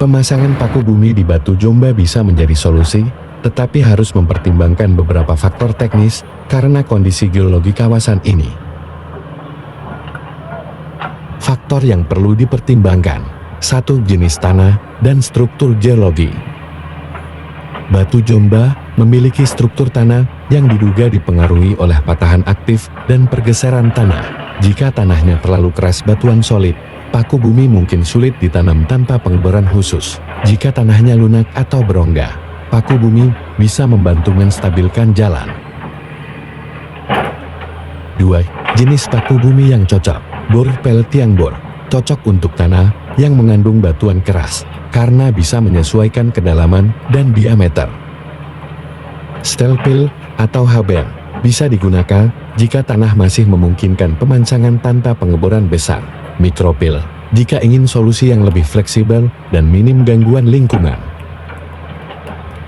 Pemasangan paku bumi di Batu Jomba bisa menjadi solusi, tetapi harus mempertimbangkan beberapa faktor teknis karena kondisi geologi kawasan ini. Faktor yang perlu dipertimbangkan: 1. Jenis tanah dan struktur geologi. Batu Jomba memiliki struktur tanah yang diduga dipengaruhi oleh patahan aktif dan pergeseran tanah. Jika tanahnya terlalu keras batuan solid, paku bumi mungkin sulit ditanam tanpa pengeboran khusus. Jika tanahnya lunak atau berongga, paku bumi bisa membantu menstabilkan jalan. 2. Jenis paku bumi yang cocok. Bor pel tiang bor cocok untuk tanah yang mengandung batuan keras karena bisa menyesuaikan kedalaman dan diameter. Steel pile atau habel bisa digunakan jika tanah masih memungkinkan pemancangan tanpa pengeboran besar. Mikropil jika ingin solusi yang lebih fleksibel dan minim gangguan lingkungan.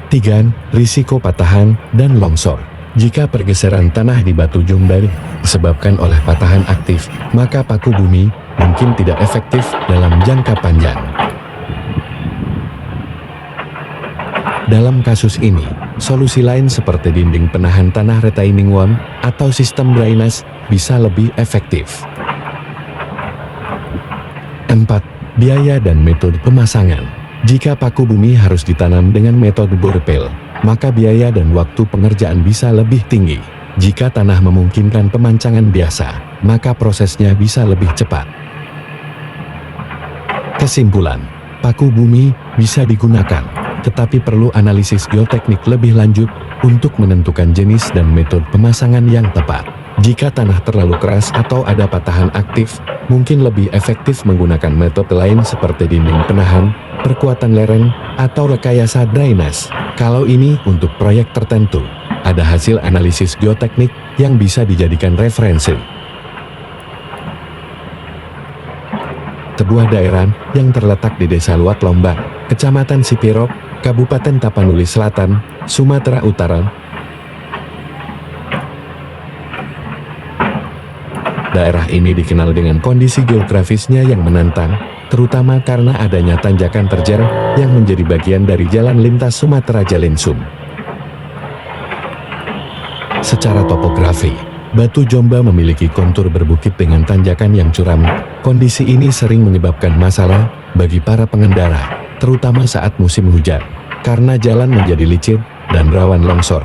3. Risiko patahan dan longsor. Jika pergeseran tanah di Batu Jomba disebabkan oleh patahan aktif, maka paku bumi mungkin tidak efektif dalam jangka panjang. Dalam kasus ini, solusi lain seperti dinding penahan tanah retaining wall atau sistem drainase bisa lebih efektif. 4. Biaya dan metode pemasangan. Jika paku bumi harus ditanam dengan metode bor pel, maka biaya dan waktu pengerjaan bisa lebih tinggi. Jika tanah memungkinkan pemancangan biasa, maka prosesnya bisa lebih cepat. Kesimpulan, paku bumi bisa digunakan, tetapi perlu analisis geoteknik lebih lanjut untuk menentukan jenis dan metode pemasangan yang tepat. Jika tanah terlalu keras atau ada patahan aktif, mungkin lebih efektif menggunakan metode lain seperti dinding penahan, perkuatan lereng, atau rekayasa drainase. Kalau ini untuk proyek tertentu, ada hasil analisis geoteknik yang bisa dijadikan referensi. Sebuah daerah yang terletak di Desa Luat Lombang, Kecamatan Sipirok, Kabupaten Tapanuli Selatan, Sumatera Utara. Daerah ini dikenal dengan kondisi geografisnya yang menantang, terutama karena adanya tanjakan terjal yang menjadi bagian dari jalan lintas Sumatera Jalinsum. Secara topografi, Batu Jomba memiliki kontur berbukit dengan tanjakan yang curam. Kondisi ini sering menyebabkan masalah bagi para pengendara, terutama saat musim hujan, karena jalan menjadi licin dan rawan longsor.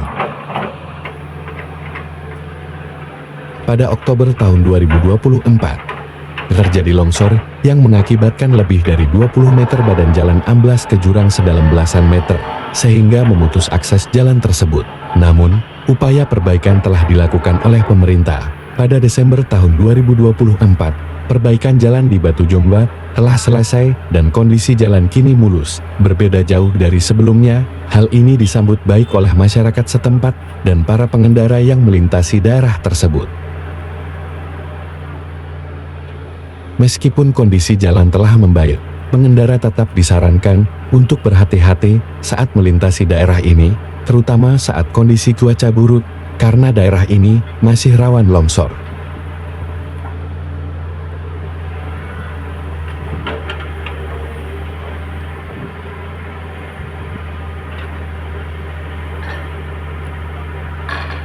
Pada Oktober tahun 2024, terjadi longsor yang mengakibatkan lebih dari 20 meter badan jalan amblas ke jurang sedalam belasan meter, sehingga memutus akses jalan tersebut. Namun, upaya perbaikan telah dilakukan oleh pemerintah. Pada Desember tahun 2024, perbaikan jalan di Batu Jomba telah selesai dan kondisi jalan kini mulus. Berbeda jauh dari sebelumnya, hal ini disambut baik oleh masyarakat setempat dan para pengendara yang melintasi daerah tersebut. Meskipun kondisi jalan telah membaik, pengendara tetap disarankan untuk berhati-hati saat melintasi daerah ini, terutama saat kondisi cuaca buruk, karena daerah ini masih rawan longsor.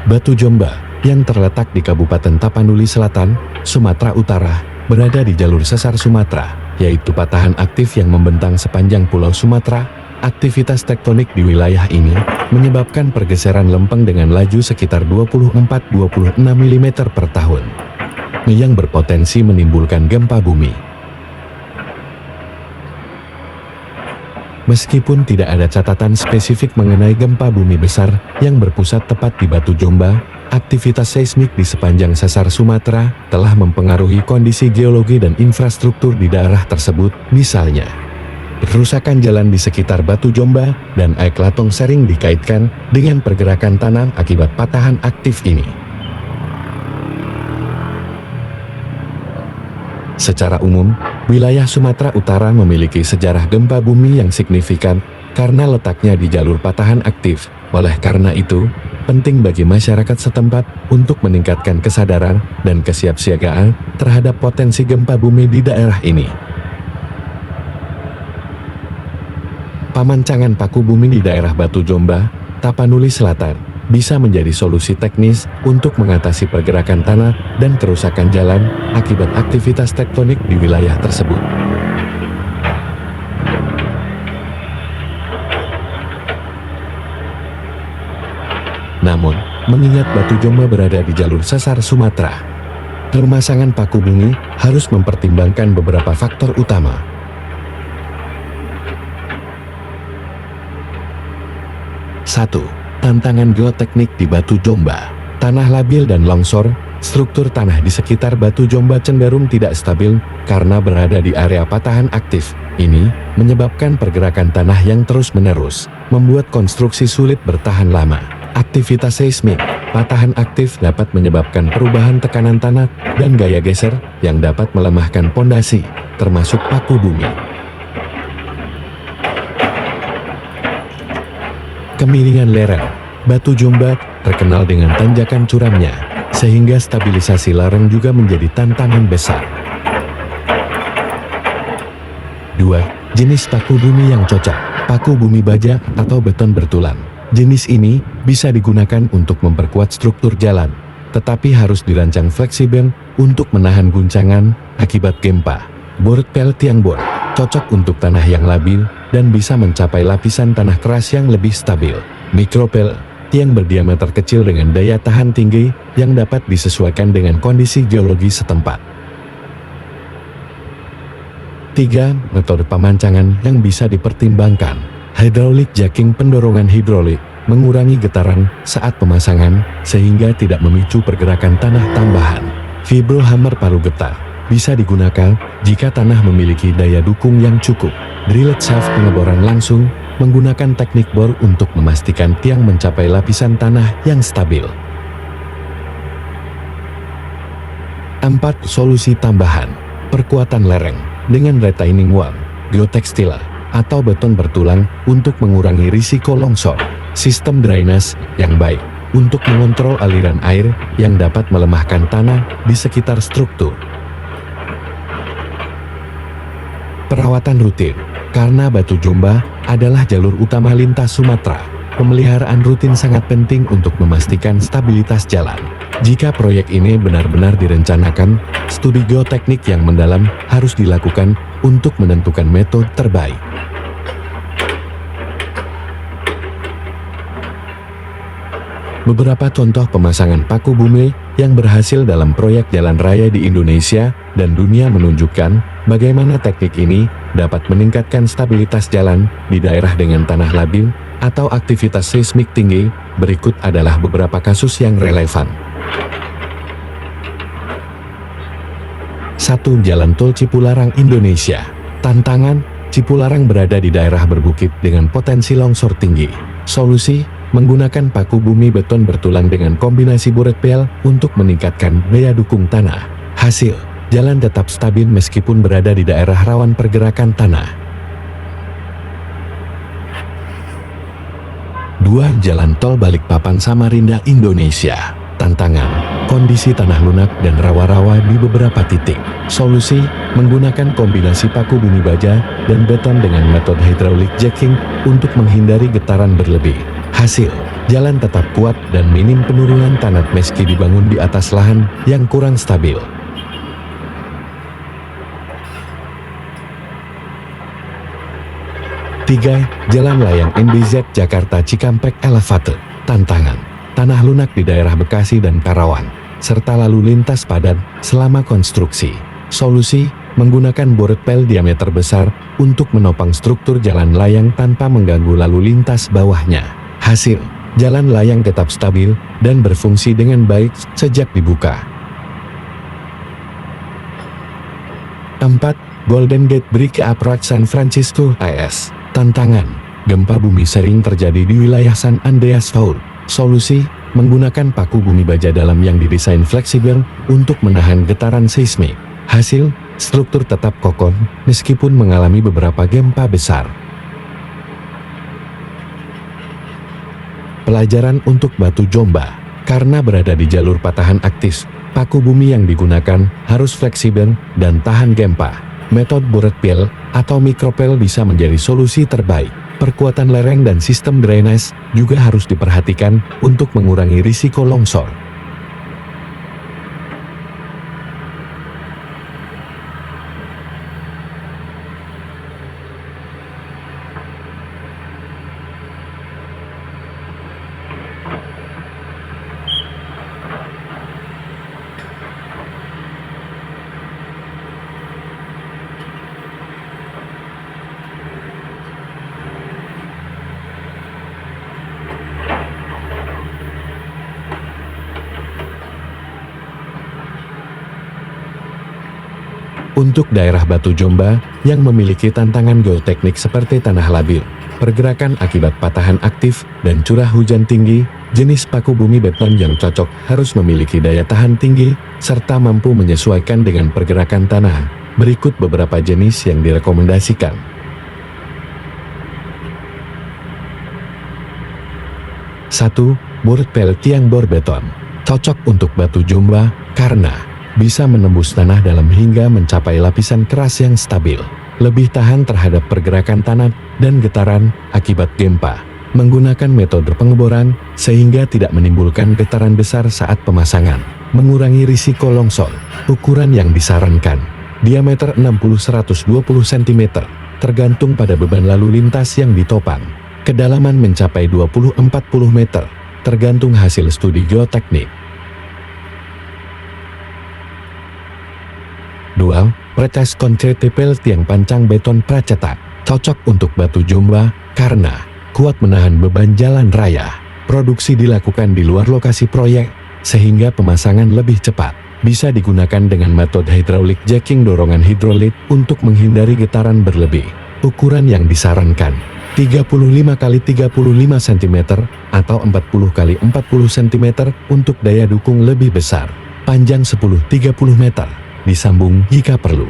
Batu Jomba, yang terletak di Kabupaten Tapanuli Selatan, Sumatera Utara, berada di jalur sesar Sumatera, yaitu patahan aktif yang membentang sepanjang Pulau Sumatera. Aktivitas tektonik di wilayah ini menyebabkan pergeseran lempeng dengan laju sekitar 24-26 mm per tahun, yang berpotensi menimbulkan gempa bumi. Meskipun tidak ada catatan spesifik mengenai gempa bumi besar yang berpusat tepat di Batu Jomba, aktivitas seismik di sepanjang sesar Sumatera telah mempengaruhi kondisi geologi dan infrastruktur di daerah tersebut. Misalnya, kerusakan jalan di sekitar Batu Jomba dan Aek Latong sering dikaitkan dengan pergerakan tanah akibat patahan aktif ini. Secara umum, wilayah Sumatera Utara memiliki sejarah gempa bumi yang signifikan karena letaknya di jalur patahan aktif. Oleh karena itu, penting bagi masyarakat setempat untuk meningkatkan kesadaran dan kesiapsiagaan terhadap potensi gempa bumi di daerah ini. Pemancangan paku bumi di daerah Batu Jomba, Tapanuli Selatan, bisa menjadi solusi teknis untuk mengatasi pergerakan tanah dan kerusakan jalan akibat aktivitas tektonik di wilayah tersebut. Namun, mengingat Batu Jomba berada di jalur sesar Sumatera, pemasangan paku bumi harus mempertimbangkan beberapa faktor utama. 1. Tantangan geoteknik di Batu Jomba. Tanah labil dan longsor. Struktur tanah di sekitar Batu Jomba cenderung tidak stabil karena berada di area patahan aktif. Ini menyebabkan pergerakan tanah yang terus-menerus, membuat konstruksi sulit bertahan lama. Aktivitas seismik. Patahan aktif dapat menyebabkan perubahan tekanan tanah dan gaya geser yang dapat melemahkan pondasi, termasuk paku bumi. Kemiringan lereng. Batu Jomba terkenal dengan tanjakan curamnya, sehingga stabilisasi lereng juga menjadi tantangan besar. 2. Jenis paku bumi yang cocok. Paku bumi baja atau beton bertulang. Jenis ini bisa digunakan untuk memperkuat struktur jalan, tetapi harus dirancang fleksibel untuk menahan guncangan akibat gempa. Board pel tiang bor cocok untuk tanah yang labil dan bisa mencapai lapisan tanah keras yang lebih stabil. Mikropel tiang berdiameter kecil dengan daya tahan tinggi yang dapat disesuaikan dengan kondisi geologi setempat. 3. Metode pemancangan yang bisa dipertimbangkan. Hydraulic jacking, pendorongan hidrolik, mengurangi getaran saat pemasangan sehingga tidak memicu pergerakan tanah tambahan. Vibro hammer palu getah bisa digunakan jika tanah memiliki daya dukung yang cukup. Drillet shaft pengeboran langsung menggunakan teknik bor untuk memastikan tiang mencapai lapisan tanah yang stabil. 4. Solusi tambahan. Perkuatan lereng dengan retaining wall, geotextile, atau beton bertulang untuk mengurangi risiko longsor. Sistem drainase yang baik untuk mengontrol aliran air yang dapat melemahkan tanah di sekitar struktur. Perawatan rutin. Karena Batu Jomba adalah jalur utama lintas Sumatera, pemeliharaan rutin sangat penting untuk memastikan stabilitas jalan. Jika proyek ini benar-benar direncanakan, studi geoteknik yang mendalam harus dilakukan untuk menentukan metode terbaik. Beberapa contoh pemasangan paku bumi yang berhasil dalam proyek jalan raya di Indonesia dan dunia menunjukkan bagaimana teknik ini dapat meningkatkan stabilitas jalan di daerah dengan tanah labil atau aktivitas seismik tinggi. Berikut adalah beberapa kasus yang relevan. 1. Jalan tol Cipularang, Indonesia. Tantangan, Cipularang berada di daerah berbukit dengan potensi longsor tinggi. Solusi, menggunakan paku bumi beton bertulang dengan kombinasi board pel untuk meningkatkan daya dukung tanah. Hasil, jalan tetap stabil meskipun berada di daerah rawan pergerakan tanah. 2. Jalan tol Balikpapan Samarinda, Indonesia. Tantangan, kondisi tanah lunak dan rawa-rawa di beberapa titik. Solusi, menggunakan kombinasi paku bumi baja dan beton dengan metode hydraulic jacking untuk menghindari getaran berlebih. Hasil, jalan tetap kuat dan minim penurunan tanah meski dibangun di atas lahan yang kurang stabil. 3. Jalan layang MBZ Jakarta Cikampek Elevated. Tantangan, tanah lunak di daerah Bekasi dan Karawang, serta lalu lintas padat selama konstruksi. Solusi, menggunakan board pel diameter besar untuk menopang struktur jalan layang tanpa mengganggu lalu lintas bawahnya. Hasil, jalan layang tetap stabil dan berfungsi dengan baik sejak dibuka. 4. Golden Gate Bridge Approach San Francisco, AS. Tantangan, gempa bumi sering terjadi di wilayah San Andreas Fault. Solusi, menggunakan paku bumi baja dalam yang didesain fleksibel untuk menahan getaran seismik. Hasil, struktur tetap kokoh meskipun mengalami beberapa gempa besar. Pelajaran untuk Batu Jomba. Karena berada di jalur patahan aktif, paku bumi yang digunakan harus fleksibel dan tahan gempa. Metode board pel atau mikropel bisa menjadi solusi terbaik. Perkuatan lereng dan sistem drainase juga harus diperhatikan untuk mengurangi risiko longsor. Untuk daerah Batu Jomba yang memiliki tantangan geoteknik seperti tanah labil, pergerakan akibat patahan aktif, dan curah hujan tinggi, jenis paku bumi beton yang cocok harus memiliki daya tahan tinggi, serta mampu menyesuaikan dengan pergerakan tanah. Berikut beberapa jenis yang direkomendasikan. Satu, board pel tiang bor beton. Cocok untuk Batu Jomba karena bisa menembus tanah dalam hingga mencapai lapisan keras yang stabil, lebih tahan terhadap pergerakan tanah dan getaran akibat gempa, menggunakan metode pengeboran sehingga tidak menimbulkan getaran besar saat pemasangan, mengurangi risiko longsor. Ukuran yang disarankan, diameter 60-120 cm, tergantung pada beban lalu lintas yang ditopang. Kedalaman mencapai 20-40 meter, tergantung hasil studi geoteknik. 2. Pretest konkret tipel tiang pancang beton pracetak. Cocok untuk Batu Jomba karena kuat menahan beban jalan raya. Produksi dilakukan di luar lokasi proyek, sehingga pemasangan lebih cepat. Bisa digunakan dengan metode hydraulic jacking dorongan hidrolit untuk menghindari getaran berlebih. Ukuran yang disarankan, 35x35 cm atau 40x40 cm untuk daya dukung lebih besar. Panjang 10-30 meter. Disambung jika perlu.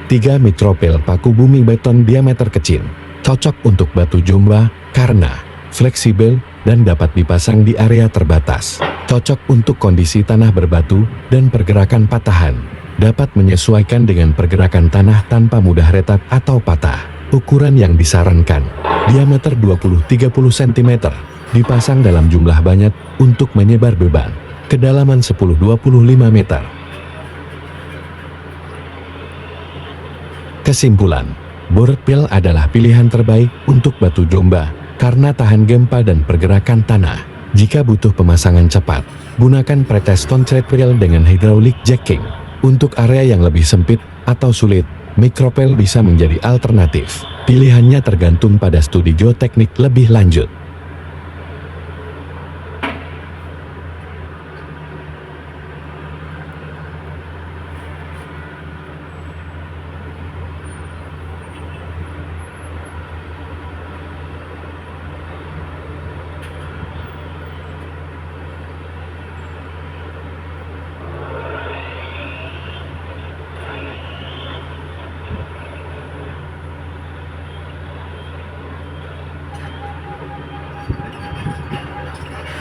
3. Mikropel paku bumi beton diameter kecil. Cocok untuk Batu Jomba karena fleksibel dan dapat dipasang di area terbatas. Cocok untuk kondisi tanah berbatu dan pergerakan patahan. Dapat menyesuaikan dengan pergerakan tanah tanpa mudah retak atau patah. Ukuran yang disarankan, diameter 20-30 cm. Dipasang dalam jumlah banyak untuk menyebar beban. Kedalaman 10-25 meter. Kesimpulan, board pel adalah pilihan terbaik untuk Batu Jomba karena tahan gempa dan pergerakan tanah. Jika butuh pemasangan cepat, gunakan pretest concrete rail dengan hydraulic jacking. Untuk area yang lebih sempit atau sulit, mikropel bisa menjadi alternatif. Pilihannya tergantung pada studi geoteknik lebih lanjut.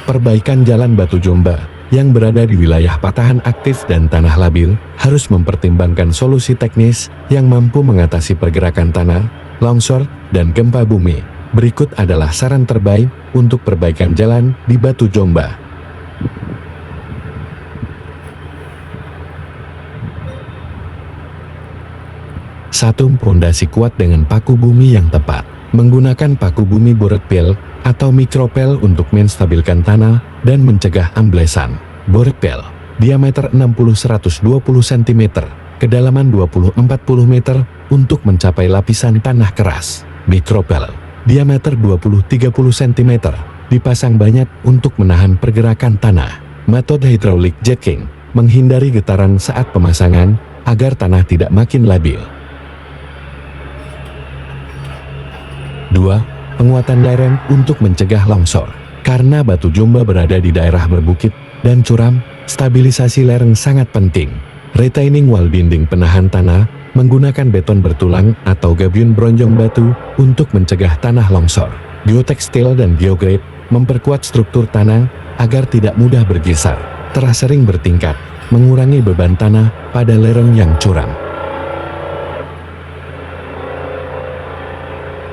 Perbaikan jalan Batu Jomba yang berada di wilayah patahan aktif dan tanah labil harus mempertimbangkan solusi teknis yang mampu mengatasi pergerakan tanah, longsor, dan gempa bumi. Berikut adalah saran terbaik untuk perbaikan jalan di Batu Jomba. 1. Pondasi kuat dengan paku bumi yang tepat. Menggunakan paku bumi board pel atau mikropel untuk menstabilkan tanah dan mencegah amblesan. Board pel, diameter 60-120 cm, kedalaman 20-40 meter untuk mencapai lapisan tanah keras. Mikropel, diameter 20-30 cm, dipasang banyak untuk menahan pergerakan tanah. Metode hydraulic jacking, menghindari getaran saat pemasangan agar tanah tidak makin labil. 2. Penguatan lereng untuk mencegah longsor. Karena Batu Jomba berada di daerah berbukit dan curam, stabilisasi lereng sangat penting. Retaining wall dinding penahan tanah menggunakan beton bertulang atau gabion bronjong batu untuk mencegah tanah longsor. Geotekstil dan geograde memperkuat struktur tanah agar tidak mudah bergeser. Terah sering bertingkat, mengurangi beban tanah pada lereng yang curam.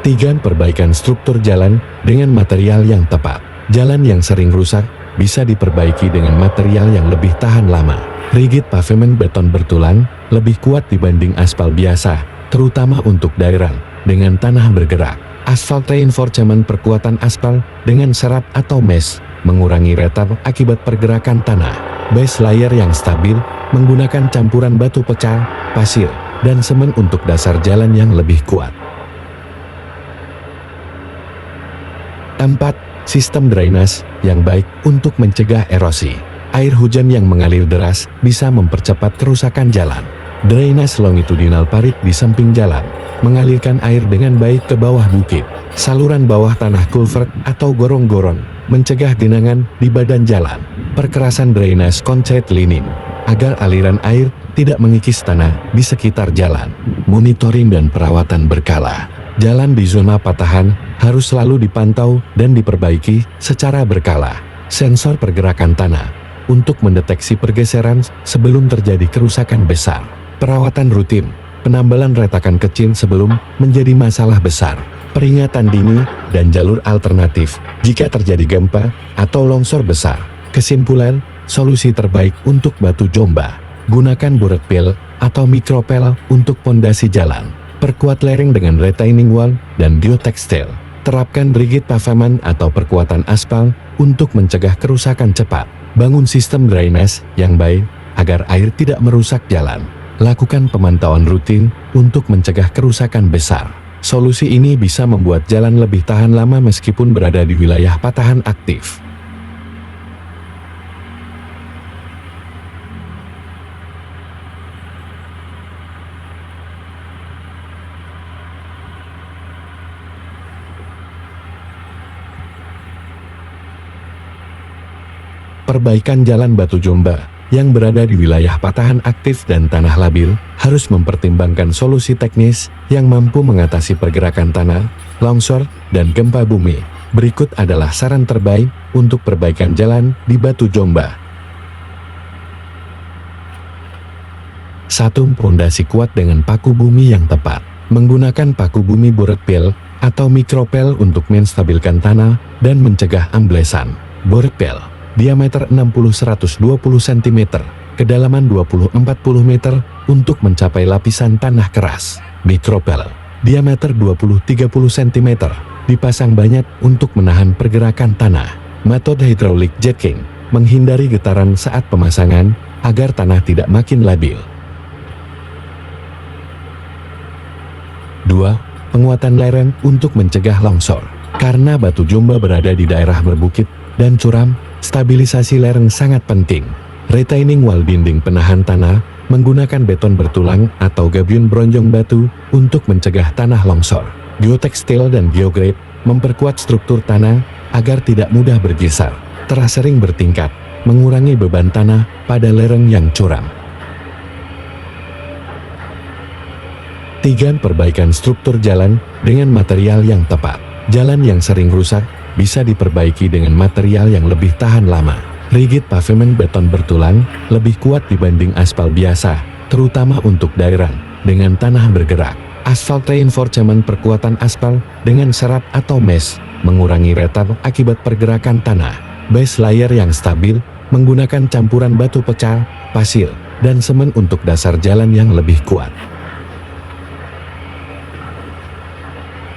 3. Perbaikan struktur jalan dengan material yang tepat. Jalan yang sering rusak bisa diperbaiki dengan material yang lebih tahan lama. Rigid pavemen beton bertulang lebih kuat dibanding aspal biasa, terutama untuk daerah dengan tanah bergerak. Asfalt reinforcement perkuatan aspal dengan serat atau mesh, mengurangi retak akibat pergerakan tanah. Base layer yang stabil menggunakan campuran batu pecah, pasir, dan semen untuk dasar jalan yang lebih kuat. 4. Sistem drainase yang baik untuk mencegah erosi. Air hujan yang mengalir deras bisa mempercepat kerusakan jalan. Drainase longitudinal parit di samping jalan mengalirkan air dengan baik ke bawah bukit. Saluran bawah tanah culvert atau gorong-gorong mencegah genangan di badan jalan. Perkerasan drainase concrete lining agar aliran air tidak mengikis tanah di sekitar jalan. Monitoring dan perawatan berkala. Jalan di zona patahan harus selalu dipantau dan diperbaiki secara berkala. Sensor pergerakan tanah untuk mendeteksi pergeseran sebelum terjadi kerusakan besar. Perawatan rutin, penambalan retakan kecil sebelum menjadi masalah besar. Peringatan dini dan jalur alternatif jika terjadi gempa atau longsor besar. Kesimpulan, solusi terbaik untuk Batu Jomba. Gunakan buret pil atau mikropel untuk pondasi jalan. Perkuat lereng dengan retaining wall dan geotekstil. Terapkan rigid pavement atau perkuatan aspal untuk mencegah kerusakan cepat. Bangun sistem drainase yang baik agar air tidak merusak jalan. Lakukan pemantauan rutin untuk mencegah kerusakan besar. Solusi ini bisa membuat jalan lebih tahan lama meskipun berada di wilayah patahan aktif. Perbaikan jalan Batu Jomba yang berada di wilayah patahan aktif dan tanah labil harus mempertimbangkan solusi teknis yang mampu mengatasi pergerakan tanah, longsor, dan gempa bumi. Berikut adalah saran terbaik untuk perbaikan jalan di Batu Jomba. 1. Pondasi kuat dengan paku bumi yang tepat. Menggunakan paku bumi buret pil atau mikropel untuk menstabilkan tanah dan mencegah amblesan. Buret pil diameter 60-120 cm, kedalaman 20-40 meter untuk mencapai lapisan tanah keras. Mikropel, diameter 20-30 cm, dipasang banyak untuk menahan pergerakan tanah. Metode hydraulic jacking, menghindari getaran saat pemasangan agar tanah tidak makin labil. 2. Penguatan lereng untuk mencegah longsor. Karena Batu Jomba berada di daerah berbukit dan curam, stabilisasi lereng sangat penting. Retaining wall dinding penahan tanah menggunakan beton bertulang atau gabion bronjong batu untuk mencegah tanah longsor. Geotekstil dan geograde memperkuat struktur tanah agar tidak mudah bergeser. Teras sering bertingkat, mengurangi beban tanah pada lereng yang curam. 3. Perbaikan struktur jalan dengan material yang tepat. Jalan yang sering rusak bisa diperbaiki dengan material yang lebih tahan lama. Rigid pavemen beton bertulang lebih kuat dibanding aspal biasa, terutama untuk daerah dengan tanah bergerak. Asfalt reinforcement perkuatan aspal dengan serat atau mesh, mengurangi retak akibat pergerakan tanah. Base layer yang stabil menggunakan campuran batu pecah, pasir, dan semen untuk dasar jalan yang lebih kuat.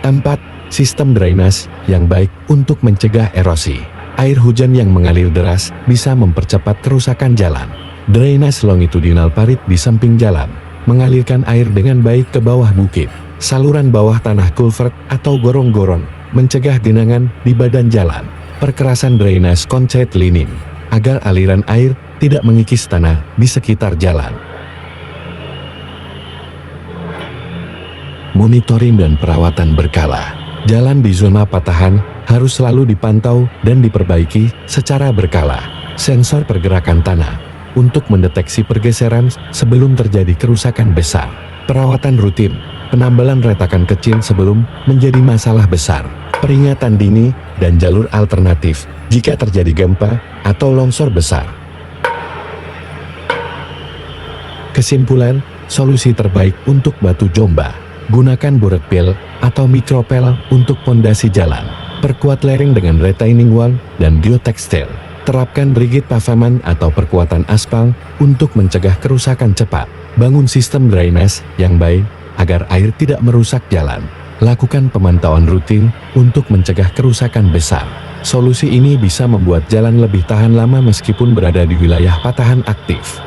4. Sistem drainase yang baik untuk mencegah erosi. Air hujan yang mengalir deras bisa mempercepat kerusakan jalan. Drainase longitudinal parit di samping jalan mengalirkan air dengan baik ke bawah bukit. Saluran bawah tanah culvert atau gorong-gorong mencegah genangan di badan jalan. Perkerasan drainase concrete lining agar aliran air tidak mengikis tanah di sekitar jalan. Monitoring dan perawatan berkala. Jalan di zona patahan harus selalu dipantau dan diperbaiki secara berkala. Sensor pergerakan tanah untuk mendeteksi pergeseran sebelum terjadi kerusakan besar. Perawatan rutin, penambalan retakan kecil sebelum menjadi masalah besar. Peringatan dini dan jalur alternatif jika terjadi gempa atau longsor besar. Kesimpulan, solusi terbaik untuk Batu Jomba. Gunakan buret pil atau mikropel untuk pondasi jalan. Perkuat lereng dengan retaining wall dan geotextile. Terapkan rigid pavement atau perkuatan aspal untuk mencegah kerusakan cepat. Bangun sistem drainase yang baik agar air tidak merusak jalan. Lakukan pemantauan rutin untuk mencegah kerusakan besar. Solusi ini bisa membuat jalan lebih tahan lama meskipun berada di wilayah patahan aktif.